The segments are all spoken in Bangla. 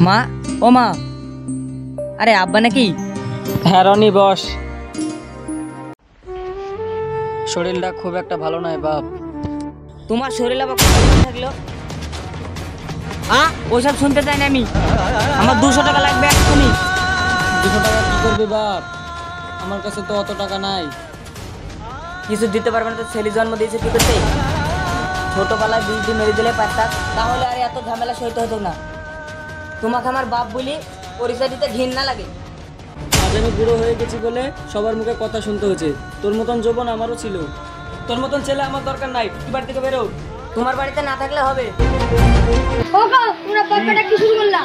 মা, ও মা, আরে আব্বা নাকি? হ্যাঁ রনি বস। শরীরটা খুব একটা ভালো নয় বাপ। তোমার শরীর আবার থাকলো? ওইসব শুনতে চাই না আমি। আমার 200 টাকা লাগবে এক্ষুনি। 200 টাকা কি করবি বাপ? আমার কাছে তো অত টাকা নাই। কিছু দিতে পারবে না তো? ছেলে জন্ম দিয়েছে কি করতে? ছোটবেলায় বীজ দিয়ে মেরে দিলে পারতাম, তাহলে আর এত ঝামেলা সইতে হতো না। তোমাকে আমার বাপ বলি পরিচয় দিতে ঘৃণা লাগে। আজ আমি বুড়ো হয়ে গেছি বলে সবার মুখে কথা শুনতে হচ্ছে। তোর মতন যৌবন আমারও ছিল। তোর মতন ছেলে আমার দরকার নাই। তুই বাড়ি থেকে বেরো। তোমার বাড়িতে না থাকলে হবে। ওগো তোমরা গল্পটা কি শুরু করলা?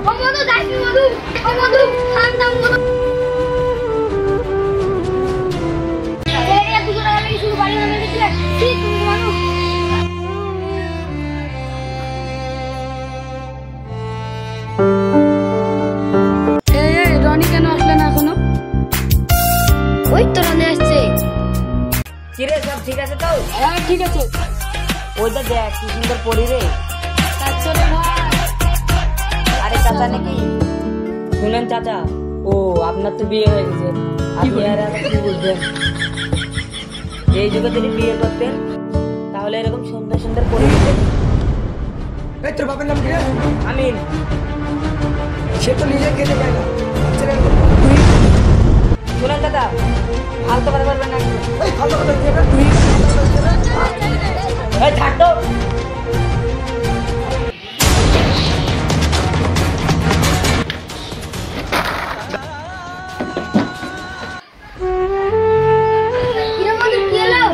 ও মধু যাইছি মধু, ও মধু শান্তা মধু। এই এত দূর আগে শুরু বাড়ি না দিছিলে কি তুমি মানুষ? এই রনি কেন আসলে না এখনো? ওই তো রানে আসছে। কিরে সব ঠিক আছে তো? হ্যাঁ ঠিক আছে। ওইটা দেখ কি সুন্দর পরি রে। চলে ভাই। আরে চাচা নাকি? শুনেন চাচা, ও আপনার তো বিয়ে হয়ে গেছে, আপনি আর কি বুঝবেন? এই যুগে যদি বিয়ে করতেন তাহলে এরকম সুন্দর সুন্দর পরি দিতেন। এই তোর বাপের নাম কি রে? আমিন। সে তো নিজে খেতে পায় না। শুনেন দাদা, ফালতু কথা বলবেন না। এই ফালতু কথা দিয়ে তুই এই থাক তো। কিরে মধু কি হলো?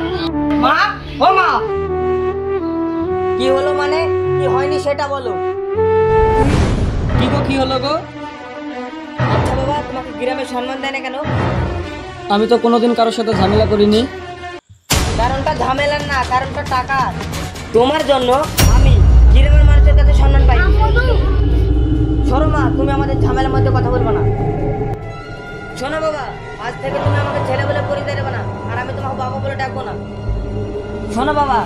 মা, ও মা, কি হলো মানে? কি হয়নি সেটা বলো। কি গো, কি হলো গো? আচ্ছা বাবা, তোমাকে গ্রামে সম্মান দেয় না কেন? আমি তো কোনোদিন কারোর সাথে ঝামেলা করিনি। কারণটা ঝামেলার না, কারণটা টাকা। তোমার জন্য আমি গ্রামের মানুষের কাছে সম্মান পাই। মধু শোনো মা, তুমি আমাদের ঝামেলার মধ্যে কথা বলবো না। শোনো বাবা, আজ থেকে তুমি আমাকে ছেলে বলে পরিচয় দেবে না, আর আমি তোমাকে বাবা বলে ডাকবো না। শোনো বাবা,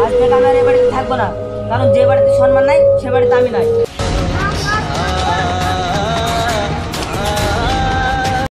আজ থেকে আমি আর এ বাড়িতে থাকবো না, কারণ যে বাড়িতে সম্মান নাই সে বাড়িতে আমি নাই।